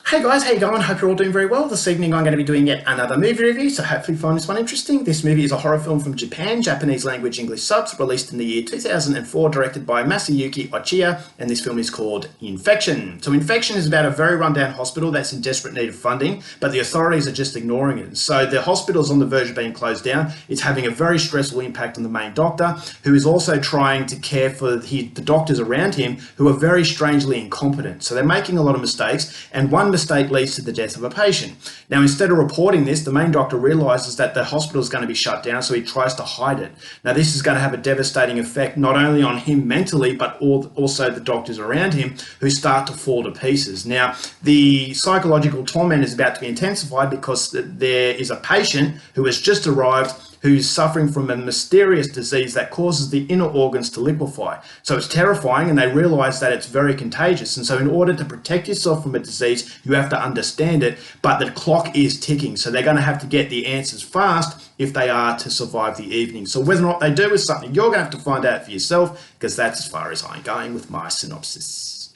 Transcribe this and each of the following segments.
Hey guys, how you going? Hope you're all doing very well. This evening I'm going to be doing yet another movie review, so hopefully you find this one interesting. This movie is a horror film from Japan, Japanese language English subs, released in the year 2004, directed by Masayuki Ochiya, and this film is called Infection. So Infection is about a very rundown hospital that's in desperate need of funding, but the authorities are just ignoring it. So the hospital's on the verge of being closed down. It's having a very stressful impact on the main doctor, who is also trying to care for the doctors around him, who are very strangely incompetent. So they're making a lot of mistakes, and one mistake leads to the death of a patient. Now, instead of reporting this, the main doctor realizes that the hospital is going to be shut down, so he tries to hide it. Now, this is going to have a devastating effect not only on him mentally, but also the doctors around him, who start to fall to pieces. Now, the psychological torment is about to be intensified because there is a patient who has just arrived who's suffering from a mysterious disease that causes the inner organs to liquefy. So it's terrifying, and they realize that it's very contagious. And so in order to protect yourself from a disease, you have to understand it, but the clock is ticking. So they're going to have to get the answers fast if they are to survive the evening. So whether or not they do is something you're going to have to find out for yourself, because that's as far as I'm going with my synopsis.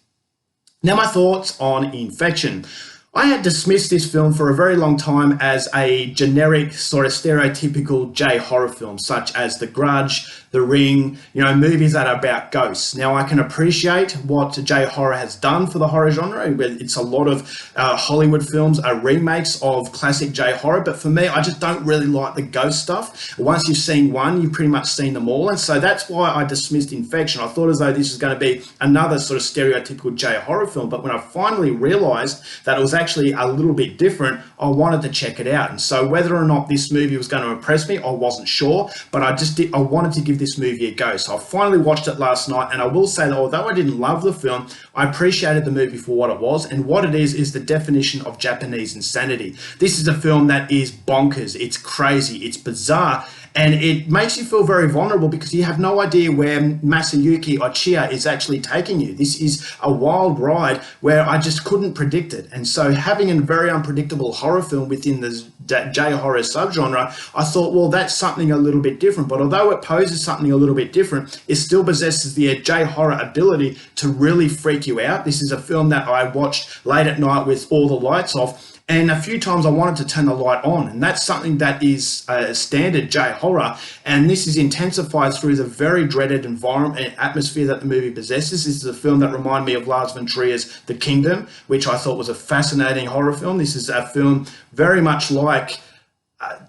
Now, my thoughts on Infection. I had dismissed this film for a very long time as a generic, sort of stereotypical J horror film, such as The Grudge, The Ring, movies that are about ghosts. Now, I can appreciate what J horror has done for the horror genre. It's a lot of Hollywood films are remakes of classic J horror, but for me, I just don't really like the ghost stuff. Once you've seen one, you've pretty much seen them all, and so that's why I dismissed Infection. I thought as though this was going to be another sort of stereotypical J horror film, but when I finally realized that it was actually a little bit different, I wanted to check it out. And so whether or not this movie was going to impress me, I wasn't sure, but I wanted to give this movie a go. So I finally watched it last night, and I will say that although I didn't love the film, I appreciated the movie for what it was, and what it is the definition of Japanese insanity. This is a film that is bonkers, it's crazy, it's bizarre, and it makes you feel very vulnerable because you have no idea where Masayuki Ochiya is actually taking you. This is a wild ride where I just couldn't predict it. And so having a very unpredictable horror film within the J horror subgenre, I thought, well, that's something a little bit different. But although it poses something a little bit different, it still possesses the J horror ability to really freak you out. This is a film that I watched late at night with all the lights off, and a few times I wanted to turn the light on, and that's something that is a standard J horror, and this is intensified through the very dreaded environment and atmosphere that the movie possesses. This is a film that reminded me of Lars von Trier's The Kingdom, which I thought was a fascinating horror film. This is a film very much like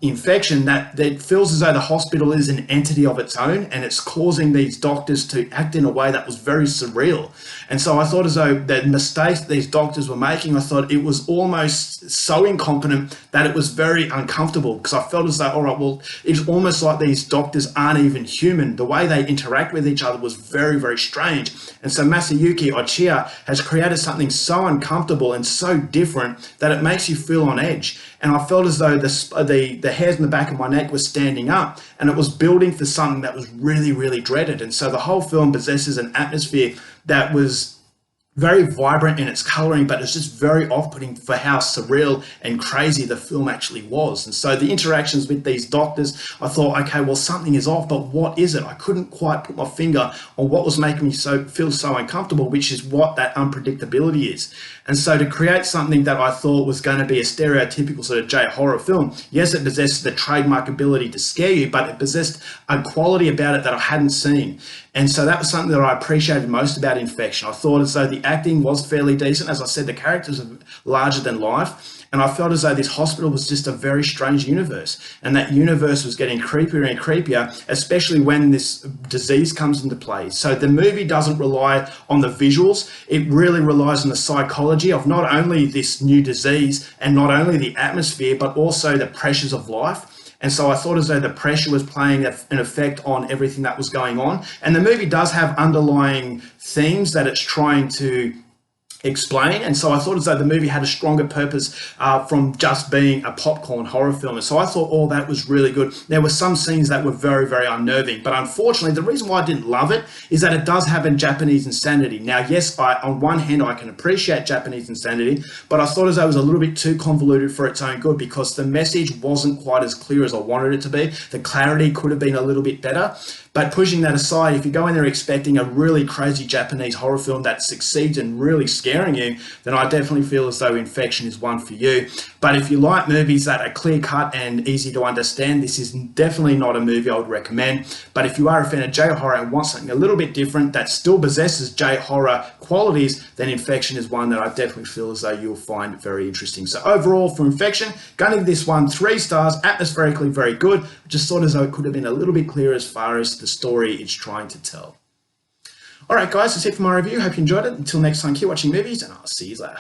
Infection that feels as though the hospital is an entity of its own, and it's causing these doctors to act in a way that was very surreal. And so I thought as though the mistakes that these doctors were making, I thought it was almost so incompetent that it was very uncomfortable, because I felt as though, all right, well, it's almost like these doctors aren't even human. The way they interact with each other was very, very strange. And so Masayuki Ochiya has created something so uncomfortable and so different that it makes you feel on edge. And I felt as though the hairs in the back of my neck were standing up, and it was building for something that was really, really dreaded. And so the whole film possesses an atmosphere that was very vibrant in its coloring, but it's just very off-putting for how surreal and crazy the film actually was. And so the interactions with these doctors, I thought, okay, well, something is off, but what is it? I couldn't quite put my finger on what was making me feel so uncomfortable, which is what that unpredictability is. And so to create something that I thought was going to be a stereotypical sort of J horror film, yes, it possessed the trademark ability to scare you, but it possessed a quality about it that I hadn't seen. And so that was something that I appreciated most about Infection. I thought as though the acting was fairly decent. As I said, the characters are larger than life. And I felt as though this hospital was just a very strange universe. And that universe was getting creepier and creepier, especially when this disease comes into play. So the movie doesn't rely on the visuals. It really relies on the psychology of not only this new disease and not only the atmosphere, but also the pressures of life. And so I thought as though the pressure was playing an effect on everything that was going on. And the movie does have underlying themes that it's trying to explain, and so I thought as though the movie had a stronger purpose from just being a popcorn horror film. And so I thought all that was really good. There were some scenes that were very, very unnerving, but unfortunately the reason why I didn't love it is that it does have a Japanese insanity. Now, yes, on one hand I can appreciate Japanese insanity, but I thought as though it was a little bit too convoluted for its own good, because the message wasn't quite as clear as I wanted it to be. The clarity could have been a little bit better. But pushing that aside, if you go in there expecting a really crazy Japanese horror film that succeeds in really scaring you, then I definitely feel as though Infection is one for you. But if you like movies that are clear-cut and easy to understand, this is definitely not a movie I would recommend. But if you are a fan of J-horror and want something a little bit different that still possesses J-horror qualities, then Infection is one that I definitely feel as though you'll find very interesting. So overall, for Infection, going to give this one 3 stars, atmospherically very good, just thought as though it could have been a little bit clearer as far as the story it's trying to tell. Alright guys, that's it for my review. Hope you enjoyed it. Until next time, keep watching movies and I'll see you later.